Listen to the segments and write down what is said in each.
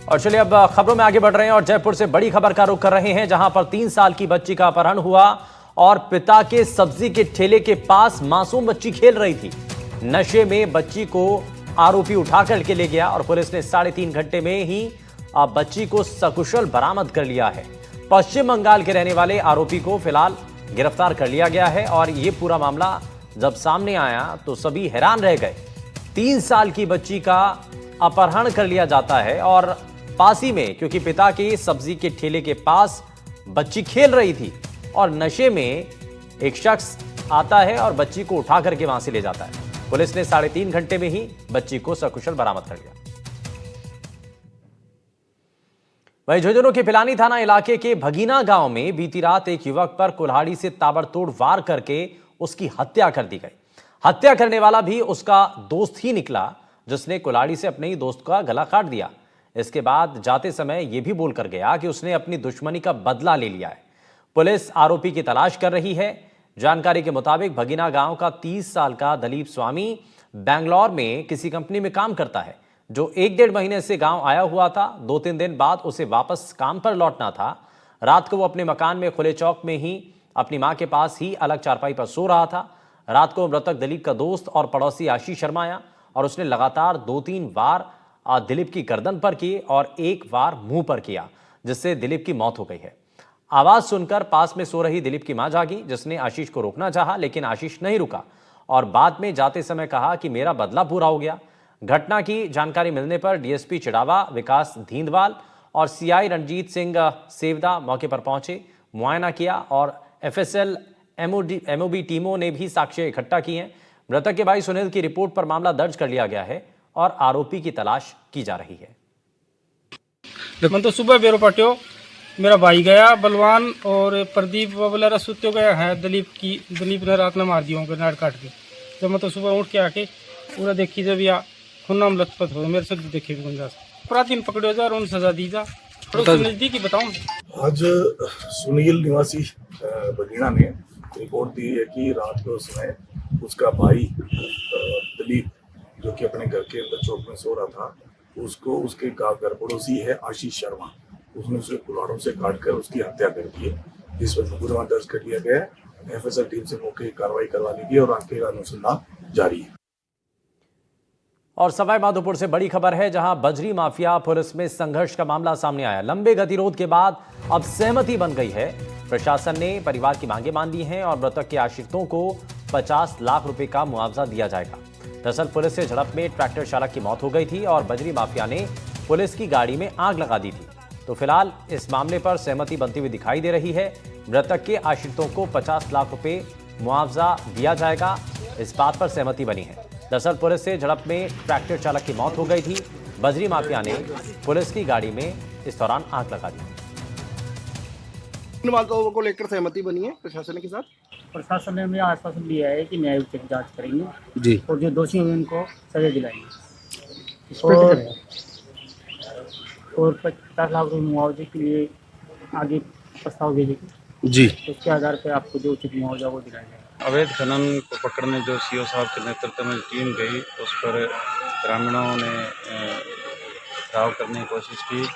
और चलिए अब खबरों में आगे बढ़ रहे हैं और जयपुर से बड़ी खबर का रुख कर रहे हैं, जहां पर 3 साल की बच्ची का अपहरण हुआ और पिता के सब्जी के ठेले के पास मासूम बच्ची खेल रही थी। नशे में बच्ची को आरोपी उठा करके ले गया और पुलिस ने 3.5 घंटे में ही बच्ची को सकुशल बरामद कर लिया है। पश्चिम बंगाल के रहने वाले आरोपी को फिलहाल गिरफ्तार कर लिया गया है और यह पूरा मामला जब सामने आया तो सभी हैरान रह गए। 3 साल की बच्ची का अपहरण कर लिया जाता है और पास ही में, क्योंकि पिता के सब्जी के ठेले के पास बच्ची खेल रही थी और नशे में एक शख्स आता है और बच्ची को उठा करके वहां से ले जाता है। पुलिस ने 3.5 घंटे में ही बच्ची को सकुशल बरामद कर लिया। वहीं झुंझुनू के पिलानी थाना इलाके के भगीना गांव में बीती रात एक युवक पर कुल्हाड़ी से ताबड़तोड़ वार करके उसकी हत्या कर दी गई। हत्या करने वाला भी उसका दोस्त ही निकला, जिसने कुल्हाड़ी से अपने ही दोस्त का गला काट दिया। इसके बाद जाते समय यह भी बोलकर गया कि उसने अपनी दुश्मनी का बदला ले लिया है। पुलिस आरोपी की तलाश कर रही है। जानकारी के मुताबिक भगीना गांव का 30 साल का दलीप स्वामी बैंगलोर में किसी कंपनी में काम करता है, जो 1-1.5 महीने से गांव आया हुआ था। 2-3 दिन बाद उसे वापस काम पर लौटना था। रात को वो अपने मकान में खुले चौक में ही अपनी मां के पास ही अलग चारपाई पर सो रहा था। रात को मृतक दिलीप का दोस्त और पड़ोसी आशीष शर्मा आया और उसने लगातार 2-3 वार दिलीप की गर्दन पर किए और 1 वार मुंह पर किया, जिससे दिलीप की मौत हो गई है। आवाज सुनकर पास में सो रही दिलीप की मां जागी, जिसने आशीष को रोकना चाहा, लेकिन आशीष नहीं रुका और बाद में जाते समय कहा कि मेरा बदला पूरा हो गया। घटना की जानकारी मिलने पर डीएसपी चिड़ावा विकास धींदवाल और सीआई रणजीत सिंह सेवदा मौके पर पहुंचे, मुआयना किया और एफएसएल एमओबी टीमों ने भी साक्ष्य इकट्ठा किए हैं। मृतक के भाई सुनील की रिपोर्ट पर मामला दर्ज कर लिया गया है और आरोपी की तलाश की जा रही है। मैं तो सुबह बेरो पटियो, मेरा भाई गया बलवान और प्रदीप वगैरह सुत्यो गया है। दिलीप ने रात में मार दिया होंगे नाड़ काट के। जब मैं तो सुबह उठ के आके पूरा देखी, जब या खुन्ना में लथपथ हो मेरे से देखे भी गुंजास प्राचीन पकड़ो जा और उन सजा दी जा। नजदीकी बताऊं, आज सुनील निवासी बगीना ने रिपोर्ट दी है कि रात को समय उसका भाई दिलीप, जो कि अपने घर के अंदर चौक में सो रहा था, उसको उसके घर पड़ोसी है आशीष शर्मा, उसने उसे कुल्हाड़ों से काट कर उसकी हत्या कर दी है। इस पर मुकदमा दर्ज कर लिया गया है। एफएसएल टीम से मौके की कार्रवाई करवा ली गई और आगे का अनुसंधान जारी है। और सवाई माधोपुर से बड़ी खबर है, जहां बजरी माफिया पुलिस में संघर्ष का मामला सामने आया। लंबे गतिरोध के बाद अब सहमति बन गई है। प्रशासन ने परिवार की मांगे मान ली हैं और मृतक के आश्रितों को 50 लाख रुपए का मुआवजा दिया जाएगा। दरअसल पुलिस से झड़प में ट्रैक्टर चालक की मौत हो गई थी और बजरी माफिया ने पुलिस की गाड़ी में आग लगा दी थी। तो फिलहाल इस मामले पर सहमति बनती हुई दिखाई दे रही है। मृतक के आश्रितों को 50 लाख रुपए मुआवजा दिया जाएगा, इस बात पर सहमति बनी है। दरअसल पुलिस से झड़प में ट्रैक्टर चालक की मौत हो गई थी। बजरी माफिया ने पुलिस की गाड़ी में इस दौरान आग लगा दी। इन बातों को लेकर सहमति बनी है प्रशासन के साथ। प्रशासन ने हमें आश्वासन दिया है कि न्याय उचित जांच करेंगे जी, और जो दोषी होंगे उनको सजा दिलाएंगे और 50 लाख रुपये मुआवजे के लिए आगे प्रस्ताव भेजेंगे जी। उसके आधार पर आपको जो उचित मुआवजा वो दिलाएंगे। अवैध खनन को पकड़ने जो सीओ साहब के नेतृत्व में टीम गई, उस पर ग्रामीणों ने घाव करने की कोशिश की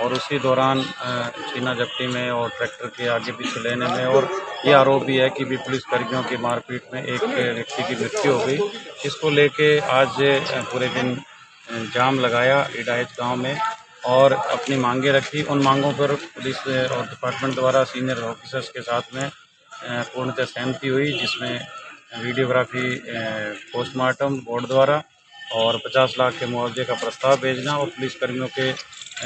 और उसी दौरान छीना झपटी में और ट्रैक्टर के आगे पीछे लेने में, और ये आरोप भी है कि भी पुलिसकर्मियों की मारपीट में एक व्यक्ति की मृत्यु हो गई। इसको लेके आज पूरे दिन जाम लगाया इडाहित गांव में और अपनी मांगे रखी। उन मांगों पर पुलिस और डिपार्टमेंट द्वारा सीनियर ऑफिसर्स के साथ में पूर्णतः सहमति हुई, जिसमें वीडियोग्राफी पोस्टमार्टम बोर्ड द्वारा और 50 लाख के मुआवजे का प्रस्ताव भेजना और पुलिसकर्मियों के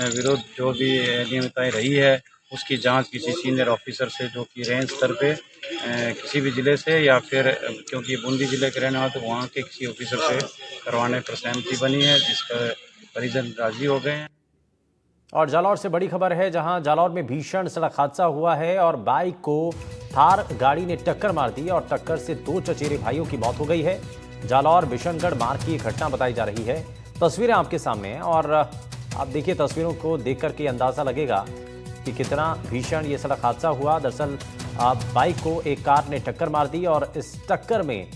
विरुद्ध जो भी अनियमितताएं रही है उसकी जांच किसी सीनियर ऑफिसर से, जो कि रेंज स्तर पे किसी भी ज़िले से या फिर क्योंकि बूंदी ज़िले के रहने वाले तो वहाँ के किसी ऑफिसर से करवाने पर सहमति बनी है, जिसका परिजन राजी हो गए हैं। और जालौर से बड़ी खबर है, जहां जालौर में भीषण सड़क हादसा हुआ है और बाइक को थार गाड़ी ने टक्कर मार दी और टक्कर से 2 चचेरे भाइयों की मौत हो गई है। जालौर बिशनगढ़ मार्ग की घटना बताई जा रही है। तस्वीरें आपके सामने हैं और आप देखिए, तस्वीरों को देख करके अंदाजा लगेगा कि कितना भीषण ये सड़क हादसा हुआ। दरअसल बाइक को एक कार ने टक्कर मार दी और इस टक्कर में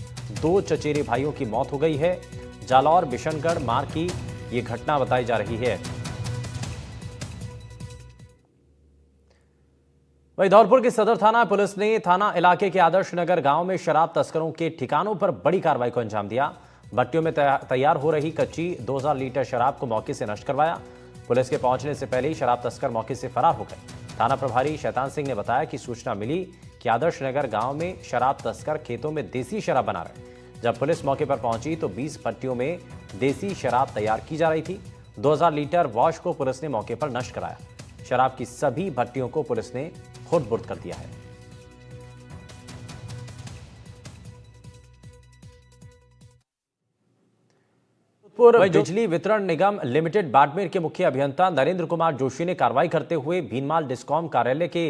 2 चचेरे भाइयों की मौत हो गई है। जालौर बिशनगढ़ मार्ग की ये घटना बताई जा रही है। वहीं धौलपुर के सदर थाना पुलिस ने थाना इलाके के आदर्श नगर गांव में शराब तस्करों के ठिकानों पर बड़ी कार्रवाई को अंजाम दिया। भट्टियों में तैयार हो रही कच्ची 2000 लीटर शराब को मौके से नष्ट करवाया। पुलिस के पहुंचने से पहले ही शराब तस्कर मौके से फरार हो गए। थाना प्रभारी शैतान सिंह ने बताया कि सूचना मिली कि आदर्श नगर गांव में शराब तस्कर खेतों में देसी शराब बना रहे। जब पुलिस मौके पर पहुंची तो 20 भट्टियों में देसी शराब तैयार की जा रही थी। 2000 लीटर वॉश को पुलिस ने मौके पर नष्ट कराया। शराब की सभी भट्टियों को पुलिस ने खुर्द-बुर्द कर दिया है। बिजली वितरण निगम लिमिटेड बाड़मेर के मुख्य अभियंता नरेंद्र कुमार जोशी ने कार्रवाई करते हुए भीनमाल डिस्कॉम कार्यालय के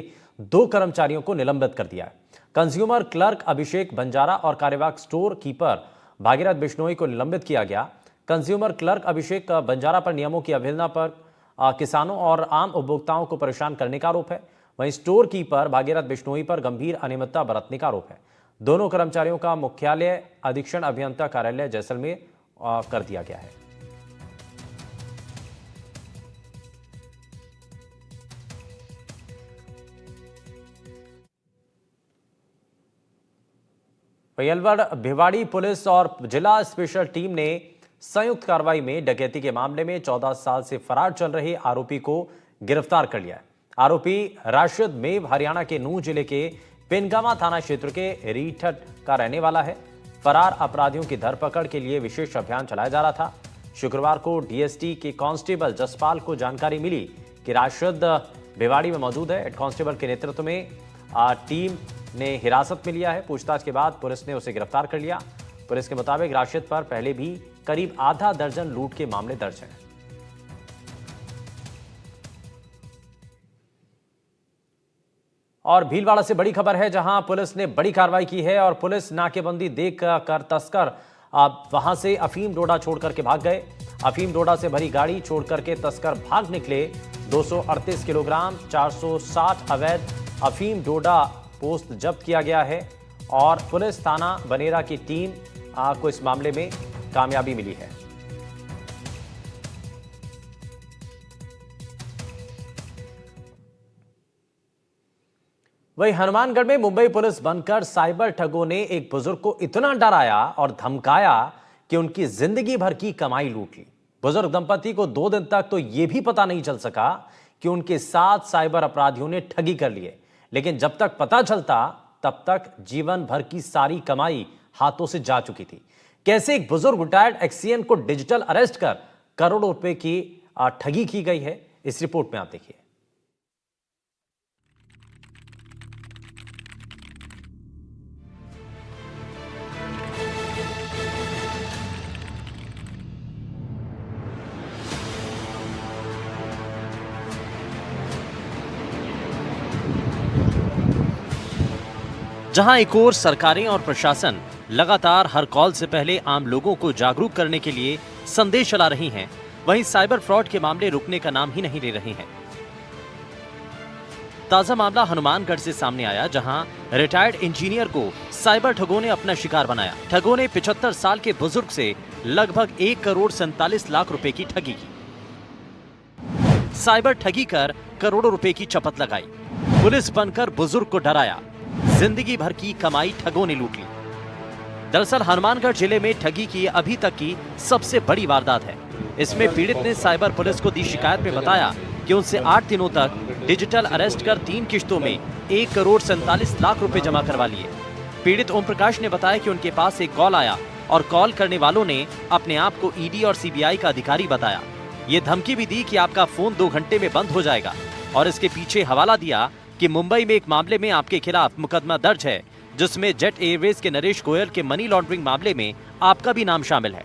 2 कर्मचारियों को निलंबित कर दिया है। कंज्यूमर क्लर्क अभिषेक बंजारा और कार्यवाहक स्टोर कीपर भागीरथ बिश्नोई को निलंबित किया गया। कंज्यूमर क्लर्क अभिषेक बंजारा पर नियमों की अवहेलना पर किसानों और आम उपभोक्ताओं को परेशान करने का आरोप है। वहीं स्टोर कीपर भागीरथ बिश्नोई पर गंभीर अनियमितता बरतने का आरोप है। दोनों कर्मचारियों का मुख्यालय अधीक्षण अभियंता कार्यालय जैसलमेर कर दिया गया है। अलवर भिवाड़ी पुलिस और जिला स्पेशल टीम ने संयुक्त कार्रवाई में डकैती के मामले में 14 साल से फरार चल रहे आरोपी को गिरफ्तार कर लिया है। आरोपी राशिद मेव हरियाणा के नूंह जिले के पिनगावा थाना क्षेत्र के रीठट का रहने वाला है। फरार अपराधियों की धरपकड़ के लिए विशेष अभियान चलाया जा रहा था। शुक्रवार को डीएसटी के कांस्टेबल जसपाल को जानकारी मिली कि राशिद भिवाड़ी में मौजूद है। हेड कांस्टेबल के नेतृत्व में टीम ने हिरासत में लिया है। पूछताछ के बाद पुलिस ने उसे गिरफ्तार कर लिया। पुलिस के मुताबिक राशिद पर पहले भी करीब आधा दर्जन लूट के मामले दर्ज हैं। और भीलवाड़ा से बड़ी खबर है, जहां पुलिस ने बड़ी कार्रवाई की है और पुलिस नाकेबंदी देख कर तस्कर वहां से अफीम डोडा छोड़कर के भाग गए। अफीम डोडा से भरी गाड़ी छोड़कर के तस्कर भाग निकले। 238 किलोग्राम 460 अवैध अफीम डोडा पोस्ट जब्त किया गया है और पुलिस थाना बनेरा की टीम को इस मामले में कामयाबी मिली है। वहीं हनुमानगढ़ में मुंबई पुलिस बनकर साइबर ठगों ने एक बुजुर्ग को इतना डराया और धमकाया कि उनकी जिंदगी भर की कमाई लूट ली। बुजुर्ग दंपति को 2 दिन तक तो यह भी पता नहीं चल सका कि उनके साथ साइबर अपराधियों ने ठगी कर ली है, लेकिन जब तक पता चलता तब तक जीवन भर की सारी कमाई हाथों से जा चुकी थी। कैसे एक बुजुर्ग रिटायर्ड एक्सीएन को डिजिटल अरेस्ट कर करोड़ों रुपए की ठगी की गई है, इस रिपोर्ट में आप देखिए। जहां एक ओर सरकारें और प्रशासन लगातार हर कॉल से पहले आम लोगों को जागरूक करने के लिए संदेश चला रही हैं, वहीं साइबर फ्रॉड के मामले रुकने का नाम ही नहीं ले रहे हैं। ताजा मामला हनुमानगढ़ से सामने आया, जहां रिटायर्ड इंजीनियर को साइबर ठगों ने अपना शिकार बनाया। ठगों ने 75 साल के बुजुर्ग से लगभग 1 करोड़ 47 लाख रुपए की ठगी की। साइबर ठगी कर करोड़ों रुपए की चपत लगाई। पुलिस बनकर बुजुर्ग को डराया। जिंदगी भर की कमाई ठगों ने लूट ली। दरअसल हनुमानगढ़ जिले में ठगी की अभी तक की सबसे बड़ी वारदात है। इसमें पीड़ित ने साइबर पुलिस को दी शिकायत में बताया कि उनसे 8 दिनों तक डिजिटल अरेस्ट कर 3 किश्तों में 1 करोड़ 47 लाख रुपए जमा करवा लिए। पीड़ित ओम प्रकाश ने बताया कि उनके पास एक कॉल आया और कॉल करने वालों ने अपने आप को ईडी और सीबीआई का अधिकारी बताया। ये धमकी भी दी कि आपका फोन 2 घंटे में बंद हो जाएगा और इसके पीछे हवाला दिया कि मुंबई में एक मामले में आपके खिलाफ मुकदमा दर्ज है, जिसमें जेट एयरवेज के नरेश गोयल के मनी लॉन्ड्रिंग मामले में आपका भी नाम शामिल है।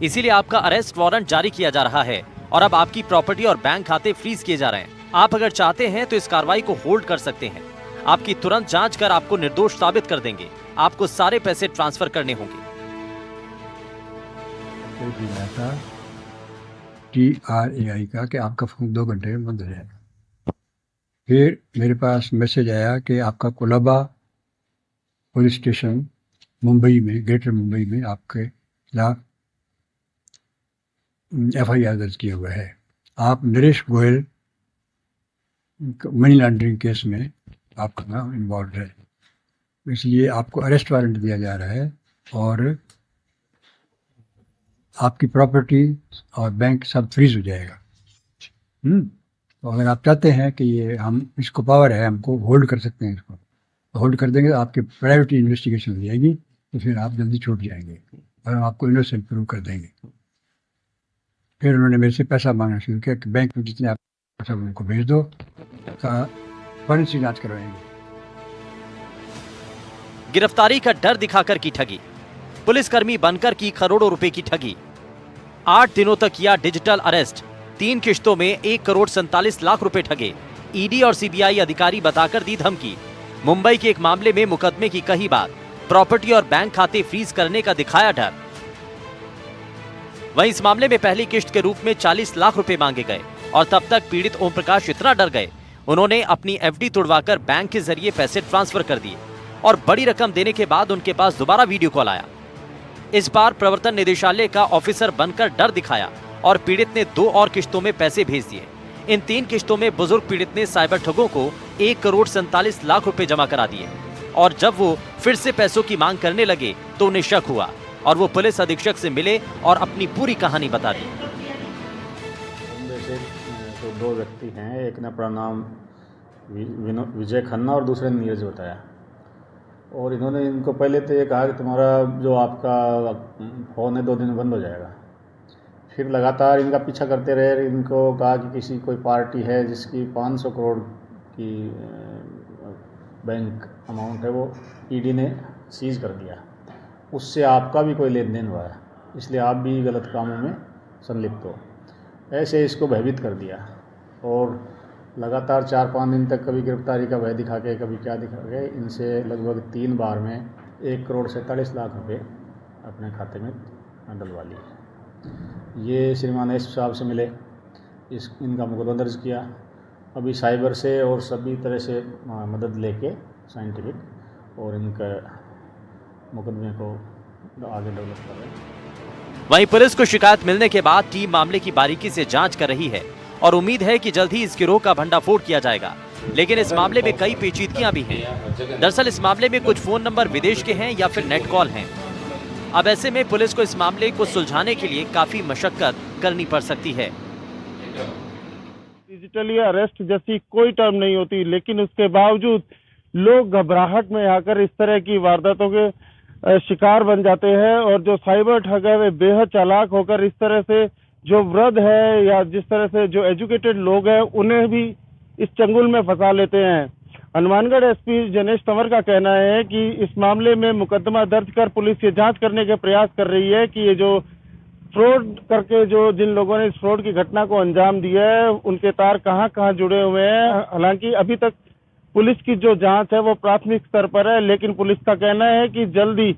इसीलिए आपका अरेस्ट वारंट जारी किया जा रहा है और अब आपकी प्रॉपर्टी और बैंक खाते फ्रीज किए जा रहे हैं। आप अगर चाहते हैं तो इस कार्रवाई को होल्ड कर सकते हैं। आपकी तुरंत जांच कर आपको निर्दोष साबित कर देंगे। आपको सारे पैसे ट्रांसफर करने होंगे। TRAI का कि आपका फोन 2 घंटे में बंद हो जाएगा। फिर मेरे पास मैसेज आया कि आपका कोलाबा पुलिस स्टेशन मुंबई में, ग्रेटर मुंबई में आपके खिलाफ FIR दर्ज किया हुआ है। आप Naresh Goyal money laundering case में आपका नाम इन्वॉल्व है, इसलिए आपको अरेस्ट वारंट दिया जा रहा है और आपकी प्रॉपर्टी और बैंक सब फ्रीज हो जाएगा। तो अगर आप चाहते हैं कि ये हम इसको पावर है, हमको होल्ड कर सकते हैं, इसको होल्ड कर देंगे तो आपकी प्राइवेट इन्वेस्टिगेशन हो जाएगी, तो फिर आप जल्दी छूट जाएंगे और हम आपको इनोसेंट प्रूव कर देंगे। फिर उन्होंने मेरे से पैसा मांगना शुरू किया कि बैंक में जितने आप सब उनको भेज दो, फॉरेंसिक जांच करवाएंगे। गिरफ्तारी का डर दिखाकर की ठगी, पुलिसकर्मी बनकर की करोड़ों रुपए की ठगी। 8 दिनों तक किया डिजिटल अरेस्ट, 3 किश्तों में 1,47,00,000 रुपए ठगे। ईडी और सीबीआई अधिकारी बताकर दी धमकी। मुंबई के एक मामले में मुकदमे की कही बात, प्रॉपर्टी और बैंक खाते फ्रीज करने का दिखाया डर। वहीं इस मामले में पहली किश्त के रूप में 40 लाख रुपए मांगे गए और तब तक पीड़ित ओम प्रकाश इतना डर गए, उन्होंने अपनी एफडी तुड़वाकर बैंक के जरिए पैसे ट्रांसफर कर दिए और बड़ी रकम देने के बाद उनके पास दोबारा वीडियो कॉल आया। इस बार प्रवर्तन निदेशालय का ऑफिसर बनकर डर दिखाया और पीड़ित ने 2 और किश्तों में पैसे भेज दिए। इन 3 किश्तों में बुजुर्ग पीड़ित ने साइबर ठगों को 1,47,00,000 रुपए जमा करा दिए और जब वो फिर से पैसों की मांग करने लगे तो उन्हें शक हुआ और वो पुलिस अधीक्षक से मिले और अपनी पूरी कहानी बता दी। बॉम्बे से तो 2 व्यक्ति हैं, एक ने अपना नाम विजय खन्ना और दूसरे ने नीरज बताया, और इन्होंने इनको पहले तो ये कहा कि तुम्हारा जो आपका फ़ोन है 2 दिन में बंद हो जाएगा। फिर लगातार इनका पीछा करते रहे, इनको कहा कि किसी कोई पार्टी है जिसकी 500 करोड़ की बैंक अमाउंट है, वो ईडी ने सीज कर दिया, उससे आपका भी कोई लेन देन हुआ है, इसलिए आप भी गलत कामों में संलिप्त हो। ऐसे इसको भयभीत कर दिया और लगातार 4-5 दिन तक कभी गिरफ्तारी का भय दिखा के, कभी क्या दिखा के, इनसे लगभग 3 बार में 1,47,00,000 रुपये अपने खाते में डलवा लिए। ये श्रीमान एस साहब से मिले, इनका मुकदमा दर्ज किया। अभी साइबर से और सभी तरह से मदद लेके साइंटिफिक, और इनका मुकदमे को आगे डेवलप कर रहे हैं। वहीं पुलिस को शिकायत मिलने के बाद टीम मामले की बारीकी से जांच कर रही है और उम्मीद है कि जल्द ही इस गिरोह का भंडाफोड़ किया जाएगा। लेकिन इस मामले में कई पेचीदगियां भी हैं। दरअसल इस मामले में कुछ फोन नंबर विदेश के हैं या फिर नेट कॉल हैं। अब ऐसे में पुलिस को इस मामले को सुलझाने के लिए काफी मशक्कत करनी पड़ सकती है। डिजिटली अरेस्ट जैसी कोई टर्म नहीं होती, लेकिन उसके बावजूद लोग घबराहट में आकर इस तरह की वारदातों के शिकार बन जाते हैं, और जो साइबर ठग है वे बेहद चालाक होकर इस तरह से जो वृद्ध है या जिस तरह से जो एजुकेटेड लोग हैं उन्हें भी इस चंगुल में फंसा लेते हैं। हनुमानगढ़ एसपी जनेश तंवर का कहना है कि इस मामले में मुकदमा दर्ज कर पुलिस ये जांच करने के प्रयास कर रही है कि ये जो फ्रॉड करके जो जिन लोगों ने इस फ्रॉड की घटना को अंजाम दिया है उनके तार कहां कहां जुड़े हुए हैं। हालांकि अभी तक पुलिस की जो जांच है वो प्राथमिक स्तर पर है, लेकिन पुलिस का कहना है कि जल्दी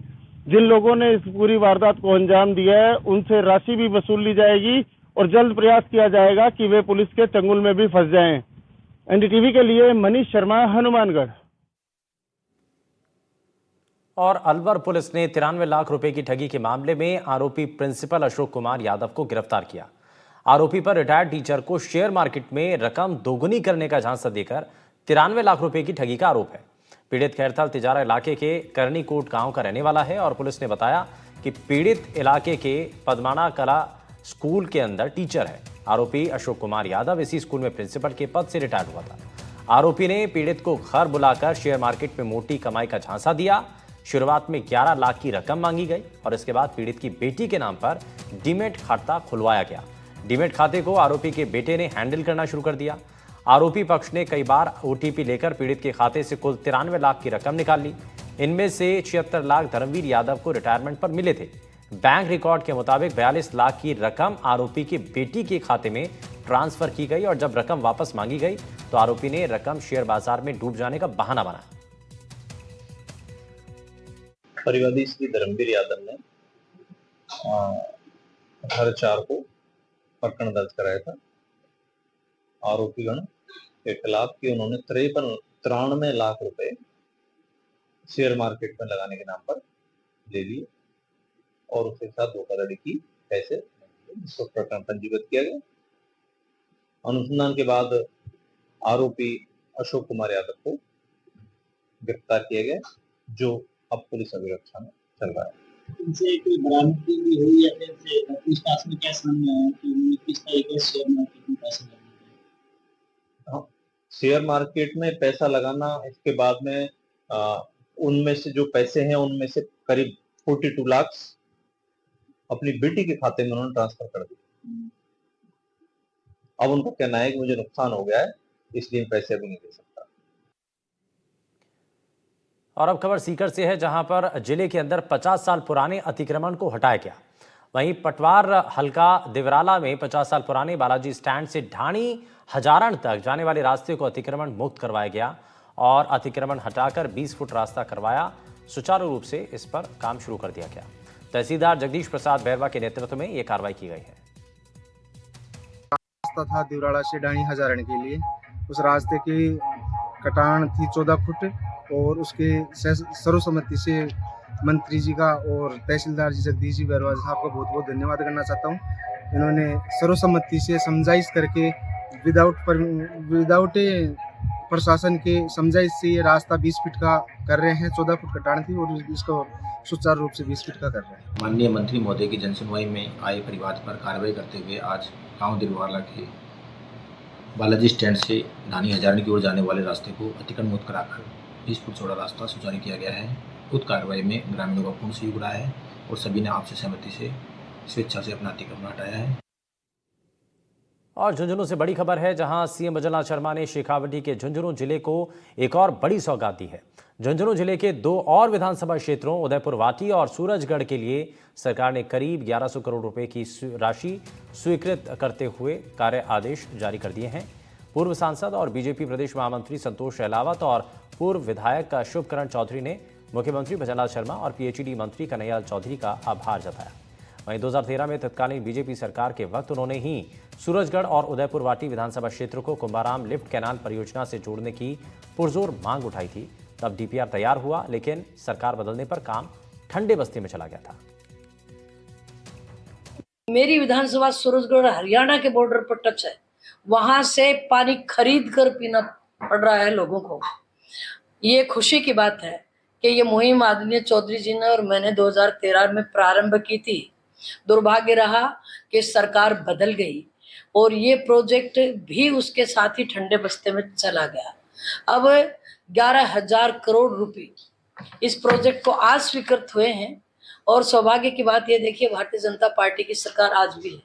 जिन लोगों ने इस पूरी वारदात को अंजाम दिया है उनसे राशि भी वसूल ली जाएगी और जल्द प्रयास किया जाएगा कि वे पुलिस के चंगुल में भी फंस जाएं। एनडीटीवी के लिए मनीष शर्मा, हनुमानगढ़। और अलवर पुलिस ने 93 लाख रुपए की ठगी के मामले में आरोपी प्रिंसिपल अशोक कुमार यादव को गिरफ्तार किया। आरोपी पर रिटायर्ड टीचर को शेयर मार्केट में रकम दोगुनी करने का झांसा देकर 93 लाख रुपए की ठगी का आरोप है। पीड़ित खैरथल तिजारा इलाके के करनीकोट गांव का रहने वाला है और पुलिस ने बताया कि पीड़ित इलाके के पद्माना कला स्कूल के अंदर टीचर है। आरोपी अशोक कुमार यादव इसी स्कूल में प्रिंसिपल के पद से रिटायर्ड हुआ था। आरोपी ने पीड़ित को घर बुलाकर शेयर मार्केट में मोटी कमाई का झांसा दिया। शुरुआत में 11 लाख की रकम मांगी गई और इसके बाद पीड़ित की बेटी के नाम पर डीमेट खाता खुलवाया गया। डीमेट खाते को आरोपी के बेटे ने हैंडल करना शुरू कर दिया। आरोपी पक्ष ने कई बार ओटीपी लेकर पीड़ित के खाते से कुल 93 लाख की रकम निकाल ली। इनमें से 76 लाख धर्मवीर यादव को रिटायरमेंट पर मिले थे। बैंक रिकॉर्ड के मुताबिक 42 लाख की रकम आरोपी की बेटी के खाते में ट्रांसफर की गई और जब रकम वापस मांगी गई तो आरोपी ने रकम शेयर बाजार में डूब जाने का बहाना बनाया। परिवादी श्री धर्मवीर यादव ने 18/4 को प्रकरण दर्ज कराया था। आरोपीगण के खिलाफ कि उन्होंने 93 लाख रुपए शेयर मार्केट में लगाने के नाम पर ले लिए और उसके साथ धोखाधड़ी की पैसे, जिसको प्रकरण पंजीबद्ध किया गया। अनुसंधान के बाद आरोपी अशोक कुमार यादव को गिरफ्तार किया गया, जो अब पुलिस अभिरक्षा में चल रहा है। इनसे कोई बरामदगी भी हुई या फिर पूछताछ में क्या सामने आया कि उन्होंने किस तरीके से शेयर मार्केट में पैसा लगाया? शेयर मार्केट में पैसा लगाना, इसके बाद में उनमें से जो पैसे हैं उनमें से करीब 42 लाख अपनी बेटी के खाते में उन्होंने ट्रांसफर कर दिए। अब उनका कहना है कि मुझे नुकसान हो गया है, इसलिए पैसे अभी नहीं दे सकता। और अब खबर सीकर से है, जहां पर जिले के अंदर 50 साल पुराने अतिक्रमण को हटाया गया। वहीं पटवार हल्का दिवराला में 50 साल पुराने बालाजी स्टैंड से ढाणी हजारण तक जाने वाले रास्ते को अतिक्रमण मुक्त करवाया गया और अतिक्रमण हटाकर 20 फुट रास्ता करवाया। सुचारू रूप से इस पर काम शुरू कर दिया गया। तहसीलदार जगदीश प्रसाद बैरवा के नेतृत्व में यह कार्रवाई की गई है। रास्ता था दिवराला से ढाणी हजारण के लिए, उस रास्ते की कटान थी 14 फुट और उसके सर्वसम्मति से मंत्री जी का और तहसीलदार जी जगदीश जी बैरवा साहब का बहुत बहुत धन्यवाद करना चाहता हूँ। इन्होंने सर्वसम्मति से समझाइश करके विदाउट प्रशासन के समझाइश से ये रास्ता 20 फीट का कर रहे हैं। 14 फुट कटान थी और इसको सुचारू रूप से 20 फीट का कर रहे हैं। माननीय मंत्री महोदय की जनसुनवाई में आए परिवाद पर कार्रवाई करते हुए आज गांव दिलवाला के बालाजी स्टैंड से ढाणी हजारण की ओर जाने वाले रास्ते को अतिक्रमण मुक्त कराकर 20 फुट चौड़ा रास्ता सुचारू किया गया है। उक्त कार्रवाई में ग्रामीणों का पूर्ण सहयोग रहा है और सभी ने आपसी सहमति से स्वेच्छा से अपना अतिक्रमण हटाया है। और झुंझुनू से बड़ी खबर है, जहां सीएम भजनलाल शर्मा ने शेखावटी के झुंझुनू जिले को एक और बड़ी सौगात दी है। झुंझुनू जिले के 2 और विधानसभा क्षेत्रों उदयपुर वाटी और सूरजगढ़ के लिए सरकार ने करीब 1100 करोड़ रुपए की राशि स्वीकृत करते हुए कार्य आदेश जारी कर दिए हैं। पूर्व सांसद और बीजेपी प्रदेश महामंत्री संतोष अहलावत और पूर्व विधायक शुभकरण चौधरी ने मुख्यमंत्री भजनलाल शर्मा और पीएचईडी मंत्री कन्हैयालाल चौधरी का आभार जताया। वहीं 2013 में तत्कालीन बीजेपी सरकार के वक्त उन्होंने ही सूरजगढ़ और उदयपुर वाटी विधानसभा क्षेत्र को कुंभाराम लिफ्ट कैनाल परियोजना से जोड़ने की पुरजोर मांग उठाई थी। तब डीपीआर तैयार हुआ, लेकिन सरकार बदलने पर काम ठंडे बस्ती में चला गया था। मेरी विधानसभा सूरजगढ़ हरियाणा के बॉर्डर पर टच है, वहां से पानी खरीद कर पीना पड़ रहा है लोगों को। ये खुशी की बात है कि ये मुहिम आदरणीय चौधरी जी ने और मैंने 2013 में प्रारंभ की थी। दुर्भाग्य रहा कि सरकार बदल गई और ये प्रोजेक्ट भी उसके साथ ही ठंडे बस्ते में चला गया। अब 11,000 करोड़ रुपए इस प्रोजेक्ट को आज स्वीकृत हुए हैं और सौभाग्य की बात ये देखिए, भारतीय जनता पार्टी की सरकार आज भी है,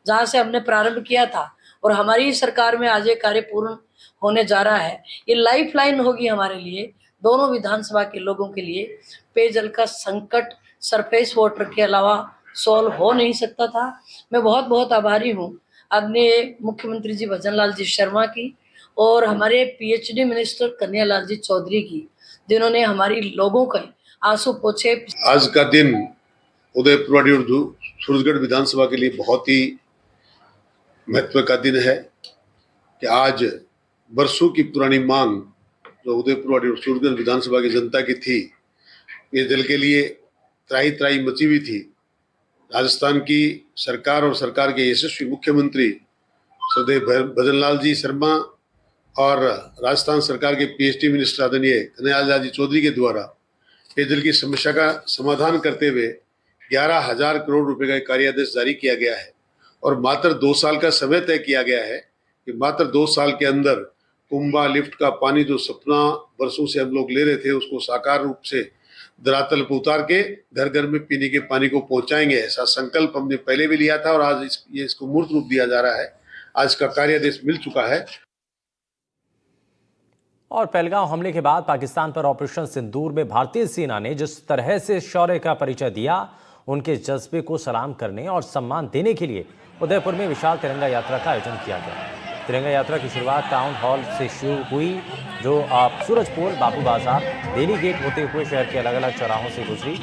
जहां से हमने प्रारंभ किया था और हमारी सरकार में आज ये कार्य पूर्ण होने जा रहा है। ये लाइफ लाइन होगी हमारे लिए, दोनों विधानसभा के लोगों के लिए। पेयजल का संकट सरफेस वाटर के अलावा सॉल्व हो नहीं सकता था। मैं बहुत बहुत आभारी हूँ आदरणीय मुख्यमंत्री जी भजनलाल जी शर्मा की और हमारे पीएचडी मिनिस्टर कन्हैयालाल जी चौधरी की, जिन्होंने हमारी लोगों के आंसू पोंछे। आज का दिन उदयपुर वाटी और सूरजगढ़ विधानसभा के लिए बहुत ही महत्व का दिन है कि आज वर्षों की पुरानी मांग जो उदयपुर वाटी और सूरजगढ़ विधानसभा की जनता की थी, इस दल के लिए त्राही त्राही मची हुई थी। राजस्थान की सरकार और सरकार के यशस्वी मुख्यमंत्री श्रद्धेय भजनलाल जी शर्मा और राजस्थान सरकार के पीएचडी मिनिस्टर आदरणीय कन्हैयालाल जी चौधरी के द्वारा पेयजल की समस्या का समाधान करते हुए 11,000 करोड़ रुपए का कार्यादेश जारी किया गया है और मात्र 2 साल का समय तय किया गया है कि मात्र 2 साल के अंदर कुंभा लिफ्ट का पानी जो सपना वर्षों से हम लोग ले रहे थे, उसको साकार रूप से धरातल पर उतार के घर घर में पीने के पानी को पहुंचाएंगे। ऐसा संकल्प हमने पहले भी लिया था और आज इसको मूर्त रूप दिया जा रहा है। आज का कार्यादेश मिल चुका है। और पहलगांव हमले के बाद पाकिस्तान पर ऑपरेशन सिंदूर में भारतीय सेना ने जिस तरह से शौर्य का परिचय दिया, उनके जज्बे को सलाम करने और सम्मान देने के लिए उदयपुर में विशाल तिरंगा यात्रा का आयोजन किया गया। तिरंगा यात्रा की शुरुआत टाउन हॉल से शुरू हुई, जो सूरजपोल, बाबू बाजार, दिल्ली गेट होते हुए शहर के अलग अलग चौराहों से गुजरी।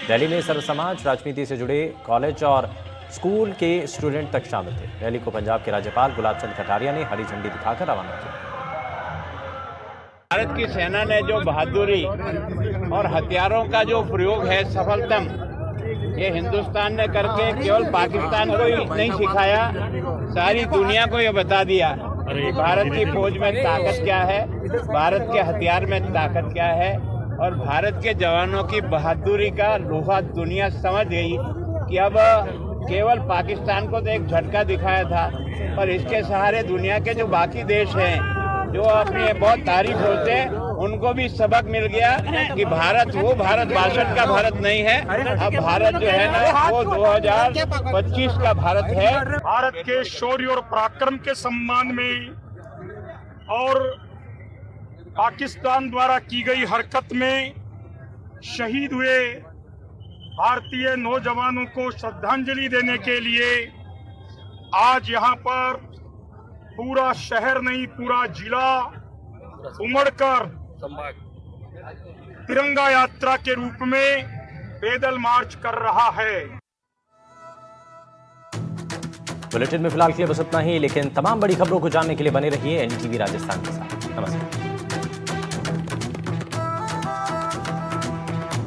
रैली में सर्व समाज, राजनीति से जुड़े कॉलेज और स्कूल के स्टूडेंट तक शामिल थे। रैली को पंजाब के राज्यपाल गुलाब चंद कटारिया ने हरी झंडी दिखाकर रवाना किया। भारत की सेना ने जो बहादुरी और हथियारों का जो प्रयोग है सफलतम, ये हिंदुस्तान ने करके केवल पाकिस्तान को ही नहीं सिखाया, सारी दुनिया को ये बता दिया भारत की फौज में ताकत क्या है, भारत के हथियार में ताकत क्या है और भारत के जवानों की बहादुरी का लोहा दुनिया समझ गई कि अब केवल पाकिस्तान को तो एक झटका दिखाया था, पर इसके सहारे दुनिया के जो बाकी देश हैं जो अपनी बहुत तारीफ होते हैं उनको भी सबक मिल गया कि भारत वो भारत 62 का भारत नहीं है, अब भारत जो है ना वो 2025 का भारत है। भारत के शौर्य और पराक्रम के सम्मान में और पाकिस्तान द्वारा की गई हरकत में शहीद हुए भारतीय नौजवानों को श्रद्धांजलि देने के लिए आज यहाँ पर पूरा शहर नहीं पूरा जिला उमड़कर तिरंगा यात्रा के रूप में पैदल मार्च कर रहा है। बुलेटिन में फिलहाल के लिए बस इतना ही, लेकिन तमाम बड़ी खबरों को जानने के लिए बने रहिए एनडीटीवी राजस्थान के साथ। नमस्कार।